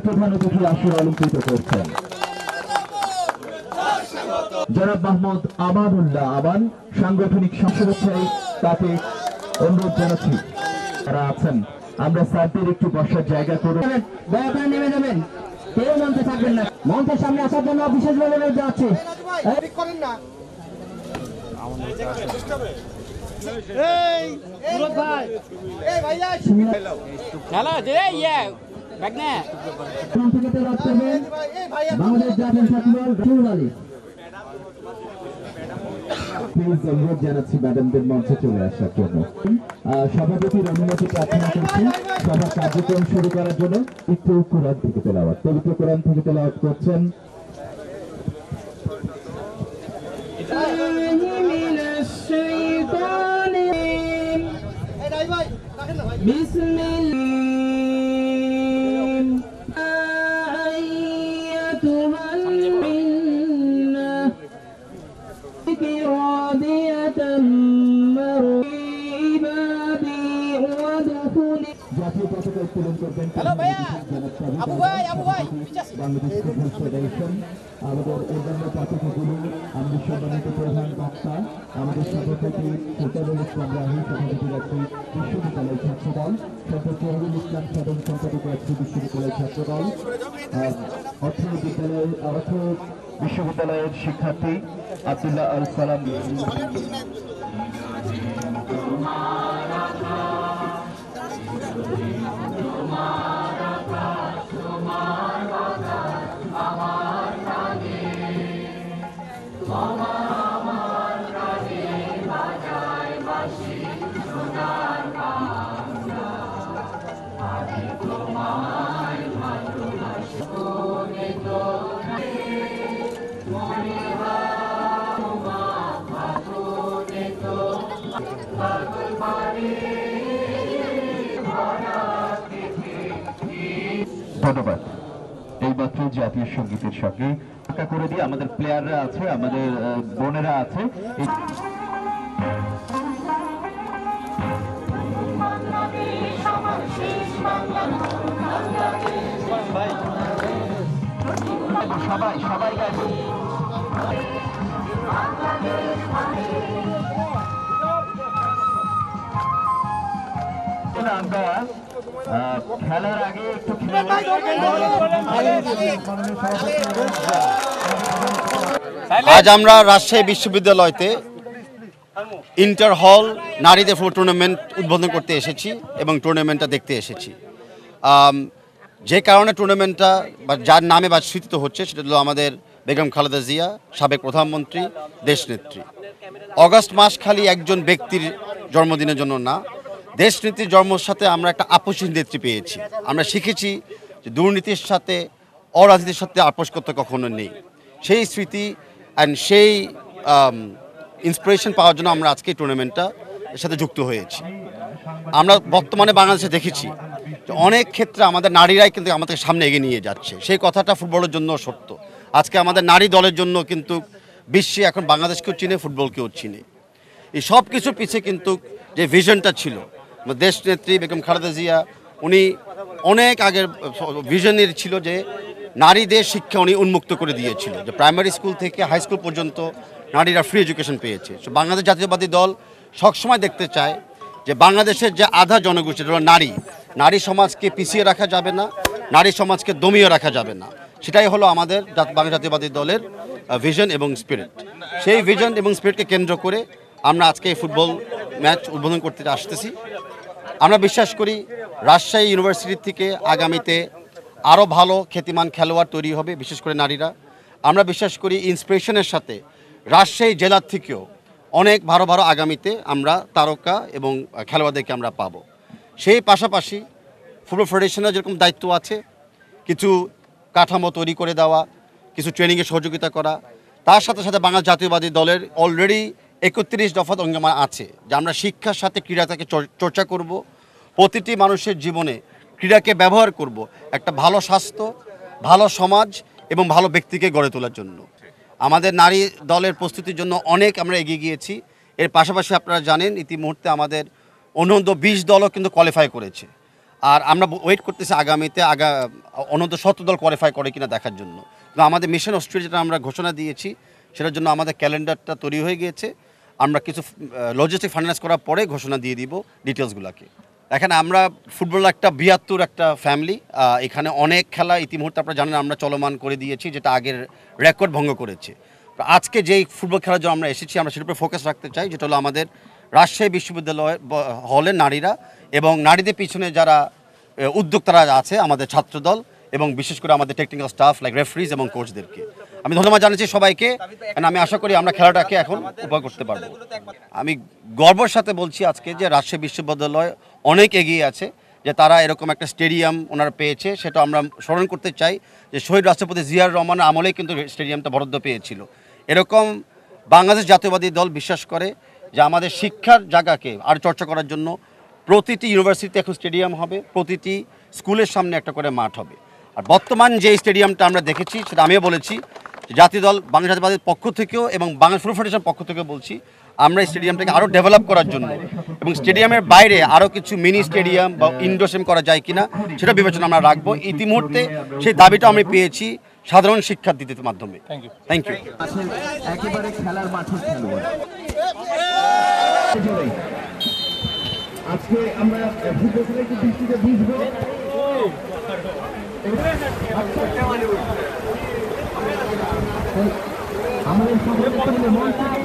প্রধান অতিথি আসর অলঙ্কৃত করছেন জনাব মাহমুদ আমানুল্লাহ আমান। সাংগঠনিক শুভেচ্ছায় তাকে অনুরোধ জানাচ্ছি যারা আছেন আমরা স্যারদের একটু বসার জায়গা করে দয়া করে নেমে যাবেন, কেউ মঞ্চে থাকবেন না। মঞ্চের সামনে আসার জন্য বিশেষভাবে অনুরোধ জানাচ্ছি। বাংলাদেশ জাতীয় ছাত্র দল রাসূল আলী প্লিজ অনুরোধ জানাচ্ছি ম্যাডামদের মঞ্চে চলে আসার জন্য। সভাপতির অনুমতি প্রার্থনা করছি সভার কার্যক্রম শুরু করার জন্য। একটু কোরআন থেকে তেলাওয়াত, পবিত্র কোরআন থেকে তেলাওয়াত করছেন জাতীয় পতাকা উত্তোলন করবেন বাংলাদেশ ফুটবল ফেডারেশন। আমাদের অন্যান্য পাঠকগুলো আমাদের সম্মানিত প্রধান বক্তা আমাদের সভাপতি সুলতানুল ইসলাম রাহি, সভাপতি রাখছি বিশ্ববিদ্যালয় ছাত্রদল, সম্পর্ক রুহুল ইসলাম সাধারণ সম্পাদক রাখছি বিশ্ববিদ্যালয় ছাত্রদল, অর্থ বিশ্ববিদ্যালয়ের শিক্ষার্থী আব্দুল্লাহ আল সালাম। ধন্যবাদ। এইমাত্র জাতীয় সঙ্গীতের সঙ্গে দেখা করে দিয়ে আমাদের প্লেয়াররা আছে, আমাদের বোনেরা আছে। সবাই সবাই আমরা খেলার আগে একটু আজ আমরা রাজশাহী বিশ্ববিদ্যালয়তে ইন্টার হল নারীদের ফুটবল টুর্নামেন্ট উদ্বোধন করতে এসেছি এবং টুর্নামেন্টটা দেখতে এসেছি। যে কারণে টুর্নামেন্টটা বা যার নামে বা স্মৃতিত হচ্ছে সেটা হলো আমাদের বেগম খালেদা জিয়া, সাবেক প্রধানমন্ত্রী, দেশনেত্রী। অগস্ট মাস খালি একজন ব্যক্তির জন্মদিনের জন্য না, দেশনেত্রীর জন্মের সাথে আমরা একটা আপোষহীন নেত্রী পেয়েছি। আমরা শিখেছি যে দুর্নীতির সাথে অরাজনীতির সাথে আপোষ করতে কখনো নেই। সেই স্মৃতি অ্যান্ড সেই ইন্সপিরেশন পাওয়ার জন্য আমরা আজকে এই টুর্নামেন্টটা এর সাথে যুক্ত হয়েছি। আমরা বর্তমানে বাংলাদেশে দেখেছি যে অনেক ক্ষেত্রে আমাদের নারীরাই কিন্তু আমাদের সামনে এগিয়ে নিয়ে যাচ্ছে। সেই কথাটা ফুটবলের জন্য সত্য। আজকে আমাদের নারী দলের জন্য কিন্তু বিশ্বে এখন বাংলাদেশকেও চিনে, ফুটবলকেও চিনে। এই সব কিছুর পিছিয়ে কিন্তু যে ভিশনটা ছিল দেশনেত্রী বেগম খালেদা জিয়া, উনি অনেক আগের ভিশনের ছিল যে নারীদের শিক্ষা উনি উন্মুক্ত করে দিয়েছিল, যে প্রাইমারি স্কুল থেকে হাই স্কুল পর্যন্ত নারীরা ফ্রি এডুকেশন পেয়েছে। সো বাংলাদেশ জাতীয়বাদী দল সবসময় দেখতে চায় যে বাংলাদেশের যে আধা জনগোষ্ঠী নারী, নারী সমাজকে পিছিয়ে রাখা যাবে না, নারী সমাজকে দমিয়ে রাখা যাবে না। সেটাই হলো আমাদের বাংলা জাতীয়বাদী দলের ভিশন এবং স্পিরিট। সেই ভিশন এবং স্পিরিটকে কেন্দ্র করে আমরা আজকে এই ফুটবল ম্যাচ উদ্বোধন করতে আসতেছি। আমরা বিশ্বাস করি রাজশাহী ইউনিভার্সিটি থেকে আগামীতে আরও ভালো খ্যাতিমান খেলোয়াড় তৈরি হবে, বিশেষ করে নারীরা। আমরা বিশ্বাস করি ইন্সপিরেশনের সাথে রাজশাহী জেলার থেকেও অনেক ভালো ভালো আগামীতে আমরা তারকা এবং খেলোয়াড়দেরকে আমরা পাবো। সেই পাশাপাশি ফুটবল ফেডারেশনের যেরকম দায়িত্ব আছে কিছু কাঠামো তৈরি করে দেওয়া, কিছু ট্রেনিংয়ে সহযোগিতা করা, তার সাথে সাথে বাংলা জাতীয়বাদী দলের অলরেডি 31 দফা অঙ্গীকার আছে যে আমরা শিক্ষার সাথে ক্রীড়াটাকে চর্চা করব, প্রতিটি মানুষের জীবনে ক্রীড়াকে ব্যবহার করব একটা ভালো স্বাস্থ্য, ভালো সমাজ এবং ভালো ব্যক্তিকে গড়ে তোলার জন্য। আমাদের নারী দলের প্রস্তুতির জন্য অনেক আমরা এগিয়ে গিয়েছি। এর পাশাপাশি আপনারা জানেন ইতিমুহূর্তে আমাদের অনূর্ধ্ব 20 দলও কিন্তু কোয়ালিফাই করেছে। আর আমরা ওয়েট করতেছি আগামীতে অনন্ত 17 দল কোয়ালিফাই করে কিনা দেখার জন্য। তো আমাদের মিশন অস্ট্রেলিয়া যেটা আমরা ঘোষণা দিয়েছি সেটার জন্য আমাদের ক্যালেন্ডারটা তৈরি হয়ে গিয়েছে। আমরা কিছু লজিস্টিক ফাইন্যান্স করার পরে ঘোষণা দিয়ে দিব ডিটেলসগুলোকে। এখানে আমরা ফুটবল একটা বৃহত্তর একটা ফ্যামিলি, এখানে অনেক খেলা ইতিমধ্যে আপনারা জানেন আমরা চলমান করে দিয়েছি, যেটা আগের রেকর্ড ভঙ্গ করেছে। আজকে যেই ফুটবল খেলার জন্য আমরা এসেছি, আমরা সেটার উপরে ফোকাস রাখতে চাই, যেটা হলো আমাদের রাজশাহী বিশ্ববিদ্যালয় হলের নারীরা এবং নারীদের পিছনে যারা উদ্যোক্তারা আছে, আমাদের ছাত্রদল এবং বিশেষ করে আমাদের টেকনিক্যাল স্টাফ লাইক রেফারিজ এবং কোচদেরকে আমি ধন্যবাদ জানাচ্ছি সবাইকে। আমি আশা করি আমরা খেলাটাকে এখন উপভোগ করতে পারবো। আমি গর্বের সাথে বলছি আজকে যে রাজশাহী বিশ্ববিদ্যালয় অনেক এগিয়ে আছে, যে তারা এরকম একটা স্টেডিয়াম ওনারা পেয়েছে। সেটা আমরা স্মরণ করতে চাই যে শহীদ রাষ্ট্রপতি জিয়াউর রহমানের আমলেই কিন্তু স্টেডিয়ামটা বরাদ্দ পেয়েছিল। এরকম বাংলাদেশ জাতীয়বাদী দল বিশ্বাস করে যে আমাদের শিক্ষার জায়গাকে আর চর্চা করার জন্য প্রতিটি ইউনিভার্সিটিতে এখন স্টেডিয়াম হবে, প্রতিটি স্কুলের সামনে একটা করে মাঠ হবে। আর বর্তমান যে স্টেডিয়ামটা আমরা দেখেছি সেটা আমিও বলেছি, জাতীয় দল বাংলাদেশ জাতীয়বাদীর পক্ষ থেকেও এবং বাংলাদেশ ফুটবল ফেডারেশনের পক্ষ থেকেও বলছি আমরা স্টেডিয়ামটাকে আরও ডেভেলপ করার জন্য এবং স্টেডিয়ামের বাইরে আরও কিছু মিনি স্টেডিয়াম বা ইনডোর স্টেডিয়াম করা যায় কিনা সেটা বিবেচনা আমরা রাখবো। ইতিমধ্যে সেই দাবিটা আমি পেয়েছি সাধারণ শিক্ষার্থীদের মাধ্যমে। Thank you. একেবারে খেলার মাঠের খেলোয়াড়। আজকে আমরা ফুটবল খেলা একটু দৃষ্টিতে বুঝবো। আমাদের সকলের মন থেকে